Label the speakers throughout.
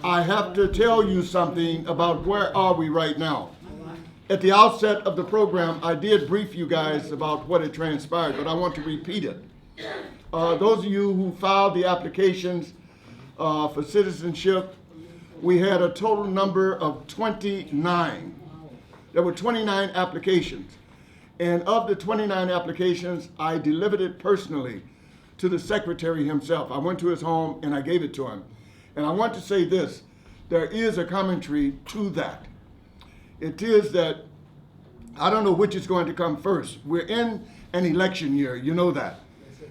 Speaker 1: I have to tell you something about where are we right now. At the outset of the program, I did brief you guys about what had transpired, but I want to repeat it. Those of you who filed the applications for citizenship, we had a total number of 29. There were 29 applications. And of the 29 applications, I delivered it personally to the secretary himself. I went to his home and I gave it to him. And I want to say this, there is a commentary to that. It is that, I don't know which is going to come first. We're in an election year, you know that.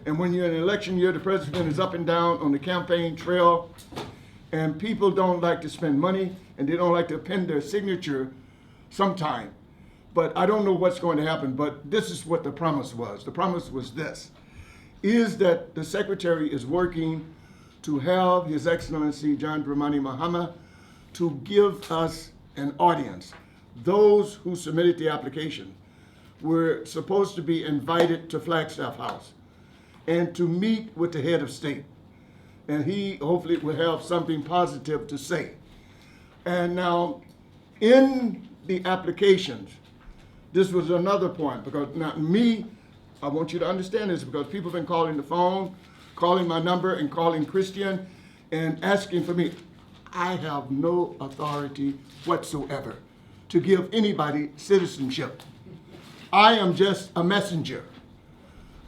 Speaker 1: And when you're in an election year, the president is up and down on the campaign trail, and people don't like to spend money, and they don't like to append their signature sometime. But I don't know what's going to happen, but this is what the promise was. The promise was this, is that the secretary is working to have His Excellency John Dramani Mahama to give us an audience. Those who submitted the application were supposed to be invited to Flagstaff House and to meet with the head of state. And he hopefully will have something positive to say. And now, in the applications, this was another point, because now I want you to understand this, because people have been calling the phone, calling my number and calling Christian and asking for me. I have no authority whatsoever to give anybody citizenship. I am just a messenger.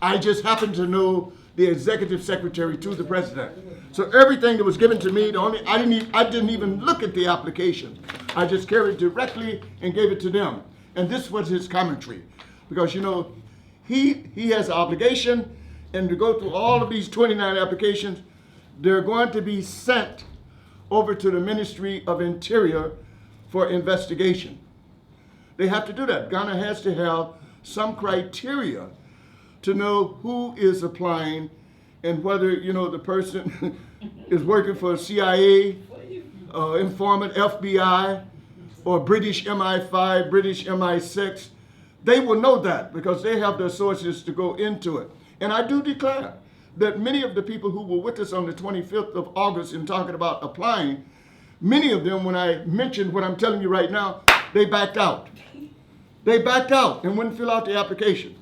Speaker 1: I just happen to know the executive secretary to the president. So everything that was given to me, I didn't even look at the application. I just carried directly and gave it to them. And this was his commentary, because he has an obligation, and to go through all of these 29 applications, they're going to be sent over to the Ministry of Interior for investigation. They have to do that. Ghana has to have some criteria to know who is applying and whether, the person is working for CIA, informant, FBI, or British MI5, British MI6. They will know that because they have their sources to go into it. And I do declare that many of the people who were with us on the 25th of August in talking about applying, many of them, when I mentioned what I'm telling you right now, they backed out. They backed out and wouldn't fill out the application.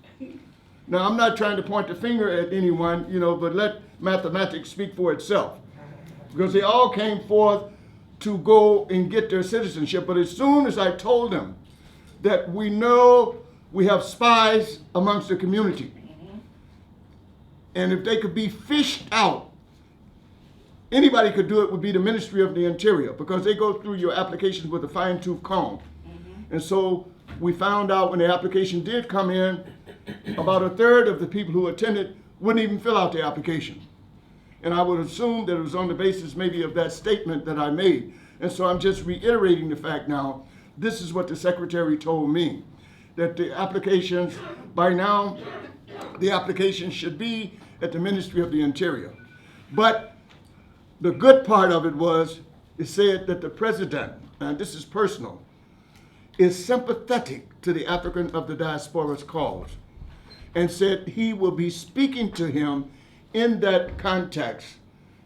Speaker 1: Now, I'm not trying to point the finger at anyone, but let mathematics speak for itself. Because they all came forth to go and get their citizenship. But as soon as I told them that we know we have spies amongst the community, and if they could be fished out, anybody could do it, would be the Ministry of the Interior, because they go through your applications with a fine-tooth comb. And so we found out when the application did come in, about a third of the people who attended wouldn't even fill out the application. And I would assume that it was on the basis maybe of that statement that I made. And so I'm just reiterating the fact now, this is what the secretary told me, that the applications, by now, the application should be at the Ministry of the Interior. But the good part of it was, it said that the president, and this is personal, is sympathetic to the African of the diaspora's cause, and said he will be speaking to him in that context.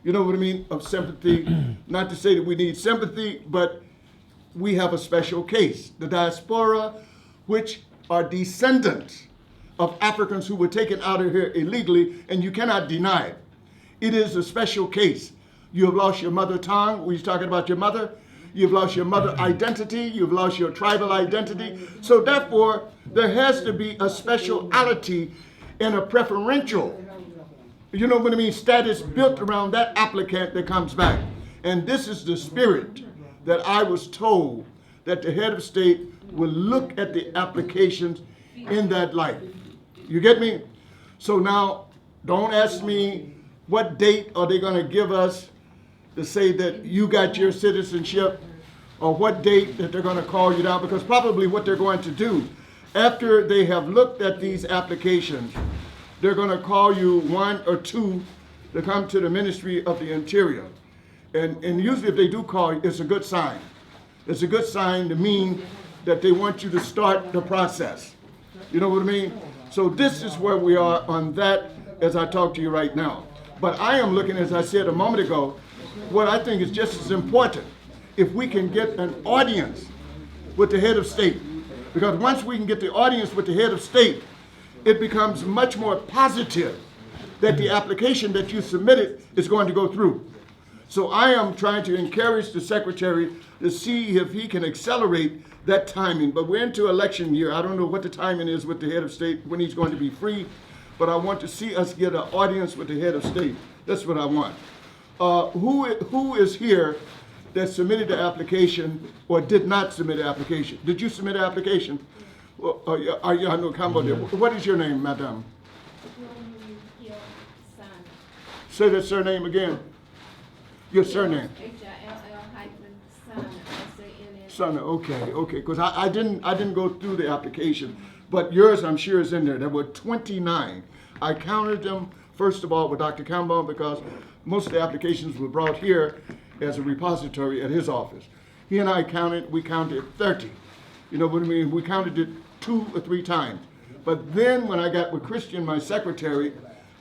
Speaker 1: You know what I mean? Of sympathy. Not to say that we need sympathy, but we have a special case. The diaspora, which are descendants of Africans who were taken out of here illegally, and you cannot deny it. It is a special case. You have lost your mother tongue. We was talking about your mother. You've lost your mother identity. You've lost your tribal identity. So therefore, there has to be a speciality and a preferential, you know what I mean, status built around that applicant that comes back. And this is the spirit that I was told, that the head of state will look at the applications in that light. You get me? So now, don't ask me what date are they going to give us to say that you got your citizenship, or what date that they're going to call you down, because probably what they're going to do, after they have looked at these applications, they're going to call you one or two to come to the Ministry of the Interior. And usually if they do call you, it's a good sign. It's a good sign to mean that they want you to start the process. You know what I mean? So this is where we are on that as I talk to you right now. But I am looking, as I said a moment ago, what I think is just as important, if we can get an audience with the head of state. Because once we can get the audience with the head of state, it becomes much more positive that the application that you submitted is going to go through. So I am trying to encourage the secretary to see if he can accelerate that timing. But we're into election year. I don't know what the timing is with the head of state, when he's going to be free, but I want to see us get an audience with the head of state. That's what I want. Who is here that submitted the application or did not submit the application? Did you submit an application? Well, I know Cambodia. What is your name, madam? Say that surname again. Your surname. Sana. Okay. Because I didn't go through the application, but yours I'm sure is in there. There were 29. I counted them first of all with Dr. Campbell because most of the applications were brought here as a repository at his office. He and I we counted 30. You know what I mean? We counted it 2 or 3 times. But then when I got with Christian, my secretary,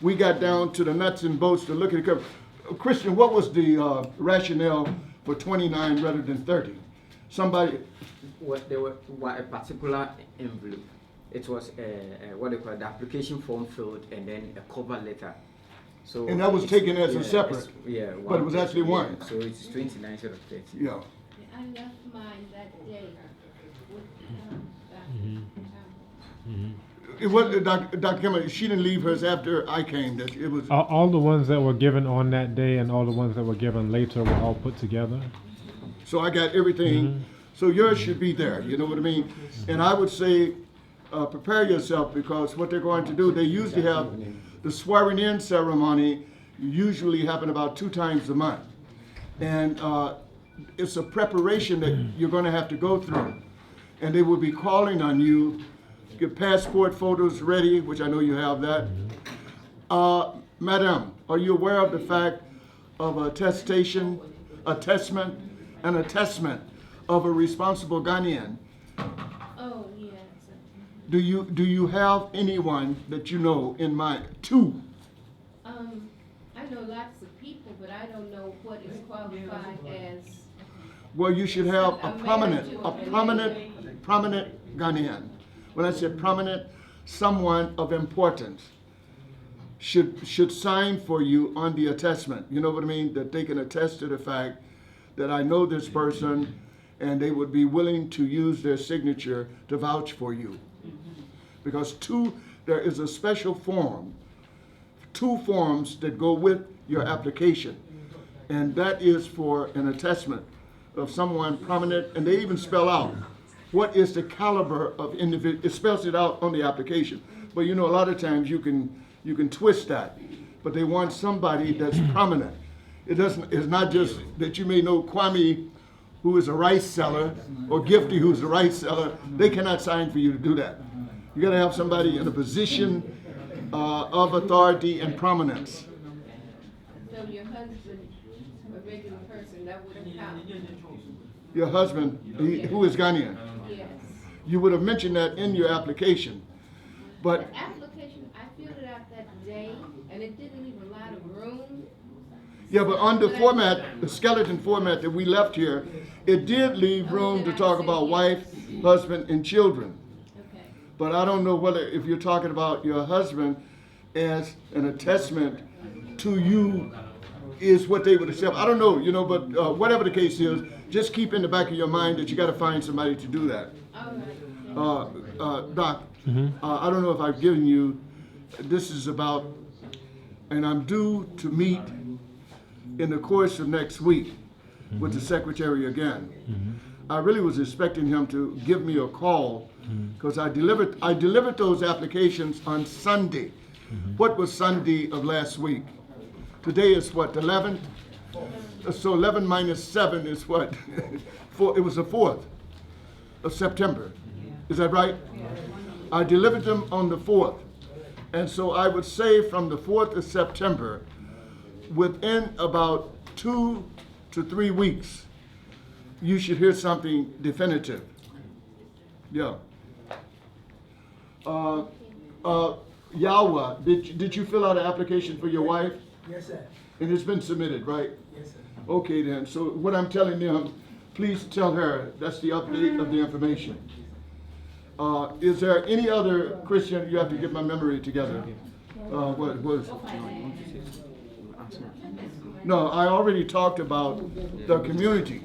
Speaker 1: we got down to the nuts and bolts to look at it. Christian, what was the rationale for 29 rather than 30? Somebody?
Speaker 2: There were a particular envelope. It was what they call the application form filled and then a cover letter. So
Speaker 1: and that was taken as a separate. But it was actually one.
Speaker 2: So it's 29 instead of 30.
Speaker 1: Yeah.
Speaker 3: I left mine that day with
Speaker 1: It was Dr. Campbell. She didn't leave hers after I came. That it was
Speaker 4: all the ones that were given on that day and all the ones that were given later were all put together.
Speaker 1: So I got everything. So yours should be there. You know what I mean? And I would say, prepare yourself because what they're going to do, they usually have the swearing in ceremony. Usually happen about 2 times a month, and it's a preparation that you're going to have to go through, and they will be calling on you. Get passport photos ready, which I know you have that. Madam, are you aware of the fact of attestation, attestment, and attestment of a responsible Ghanaian?
Speaker 3: Oh, yes.
Speaker 1: Do you have anyone that you know in mind? 2.
Speaker 3: I know lots of people, but I don't know what is qualified as.
Speaker 1: Well, you should have a prominent Ghanaian. When I said prominent, someone of importance should sign for you on the attestment. You know what I mean? That they can attest to the fact that I know this person and they would be willing to use their signature to vouch for you. Because there is a special form, 2 forms that go with your application. And that is for an attestment of someone prominent, and they even spell out what is the caliber of individual. It spells it out on the application. But you know, a lot of times you can twist that. But they want somebody that's prominent. It's not just that you may know Kwame, who is a rice seller, or Gifty, who's a rice seller. They cannot sign for you to do that. You got to have somebody in a position of authority and prominence.
Speaker 3: So your husband, a regular person, that wouldn't count.
Speaker 1: Your husband, who is Ghanaian.
Speaker 3: Yes.
Speaker 1: You would have mentioned that in your application. But
Speaker 3: The application, I filled it out that day, and it didn't leave a lot of room.
Speaker 1: yeah, but on the format, the skeleton format that we left here, it did leave room to talk about wife, husband, and children.
Speaker 3: Okay.
Speaker 1: But I don't know if you're talking about your husband as an attestment to you is what they would accept. I don't know, you know, but whatever the case is, just keep in the back of your mind that you got to find somebody to do that.
Speaker 3: All right.
Speaker 1: Doc, I don't know if I've given you, this is about, and I'm due to meet in the course of next week with the secretary again. I really was expecting him to give me a call because I delivered those applications on Sunday. What was Sunday of last week? Today is what, the 11th? So 11 minus 7 is what? It was the 4th of September. Is that right? I delivered them on the 4th. And so I would say from the 4th of September, within about 2 to 3 weeks, you should hear something definitive. Yeah. Yawa, did you fill out an application for your wife?
Speaker 5: Yes, sir.
Speaker 1: And it's been submitted, right?
Speaker 5: Yes, sir.
Speaker 1: Okay then, so what I'm telling them, please tell her, that's the update of the information. Is there any other Christian, you have to get my memory together. What was? No, I already talked about the community.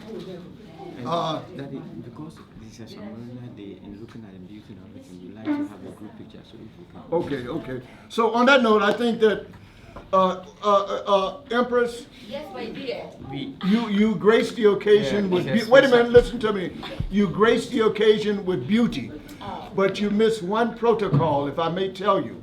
Speaker 2: Because this is a Maulana day and looking at the beauty and everything, we like to have a group picture. So if you can.
Speaker 1: Okay. So on that note, I think that, Empress,
Speaker 3: Yes, my dear.
Speaker 1: you graced the occasion with, wait a minute, listen to me. You graced the occasion with beauty, but you missed one protocol, if I may tell you.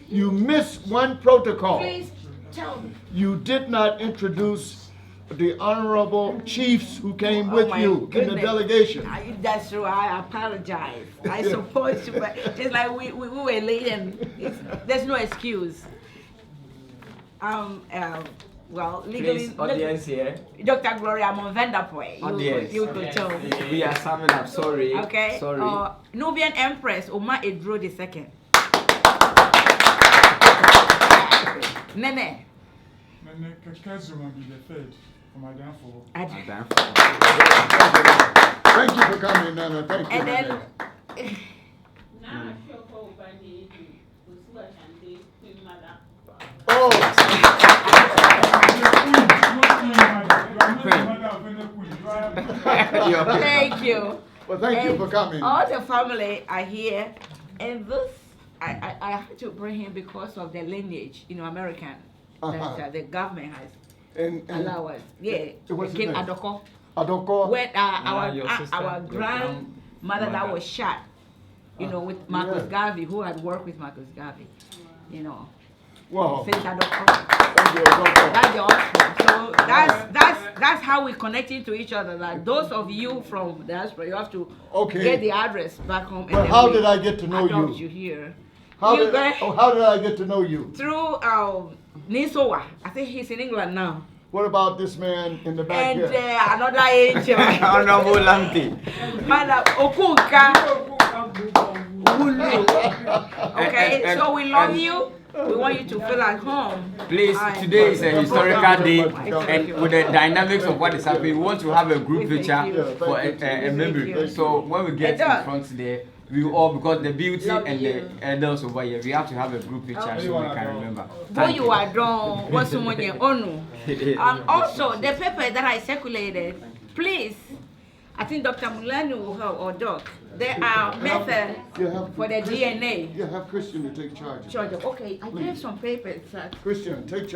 Speaker 1: You missed one protocol.
Speaker 3: Please tell me.
Speaker 1: You did not introduce the honorable chiefs who came with
Speaker 5: my
Speaker 1: you in the
Speaker 5: goodness.
Speaker 1: delegation.
Speaker 5: That's true. I apologize. I supposed to, but it's like we were late and there's no excuse. Well, legally,
Speaker 2: Please, audience here.
Speaker 5: Dr. Gloria, I'm on Vanderpoint.
Speaker 2: Audience.
Speaker 5: You could tell.
Speaker 2: We are summing up. Sorry.
Speaker 5: Okay.
Speaker 2: Sorry.
Speaker 5: Nubian Empress Oma Edro II. Nene.
Speaker 6: Kazuma be the third for my downfall.
Speaker 1: Thank you for coming, Nana. Thank you.
Speaker 5: And then. Thank you.
Speaker 1: Well, thank you for coming.
Speaker 5: All the family are here, and this I had to bring him because of the lineage, American, that the government has
Speaker 1: And
Speaker 5: allowed us. Yeah,
Speaker 1: what's his
Speaker 5: King
Speaker 1: name?
Speaker 5: Adoko.
Speaker 1: Adoko.
Speaker 5: When
Speaker 2: your sister,
Speaker 5: our
Speaker 2: your
Speaker 5: grandmother that was shot, with Marcus
Speaker 1: yeah.
Speaker 5: Garvey, who had worked with Marcus Garvey,
Speaker 1: Wow.
Speaker 5: Saint Adoko.
Speaker 1: Thank you, Adoko.
Speaker 5: That's the offspring. So that's how we connecting to each other. Like those of you from diaspora, you have to
Speaker 1: Okay.
Speaker 5: get the address back home.
Speaker 1: But
Speaker 5: then
Speaker 1: how
Speaker 5: we
Speaker 1: did I get to know
Speaker 5: adopt
Speaker 1: you?
Speaker 5: you here?
Speaker 1: How
Speaker 5: You
Speaker 1: did
Speaker 5: guys-
Speaker 1: I get to know you?
Speaker 5: Through Nisowa. I think he's in England now.
Speaker 1: What about this man in the back
Speaker 5: And
Speaker 1: here?
Speaker 5: another angel.
Speaker 2: Honorable Lamte.
Speaker 5: Madam Okunka Wulu. Okay,
Speaker 2: And-
Speaker 5: so we love
Speaker 2: and-
Speaker 5: you. We want you to feel at home.
Speaker 2: Please,
Speaker 5: And-
Speaker 2: today is a historical day,
Speaker 5: Thank
Speaker 2: and
Speaker 5: you.
Speaker 2: with the dynamics of what is happening, we want to have a group
Speaker 5: We thank
Speaker 2: picture
Speaker 5: you.
Speaker 2: for a memory.
Speaker 5: you.
Speaker 2: So when we get
Speaker 5: It does.
Speaker 2: in front there, we all, because the beauty
Speaker 5: Love
Speaker 2: and
Speaker 5: you.
Speaker 2: the elders over here, we have to have a group picture so we can remember.
Speaker 5: Who
Speaker 2: Thank
Speaker 5: you are done, what's someone you onu. Also, the paper that I circulated, please, I think Dr. Maulana will help, or Doc. There are methods
Speaker 1: You have
Speaker 5: for the DNA.
Speaker 1: You have Christian to take charge.
Speaker 5: Georgia, okay, I gave some papers.
Speaker 1: Christian, take charge.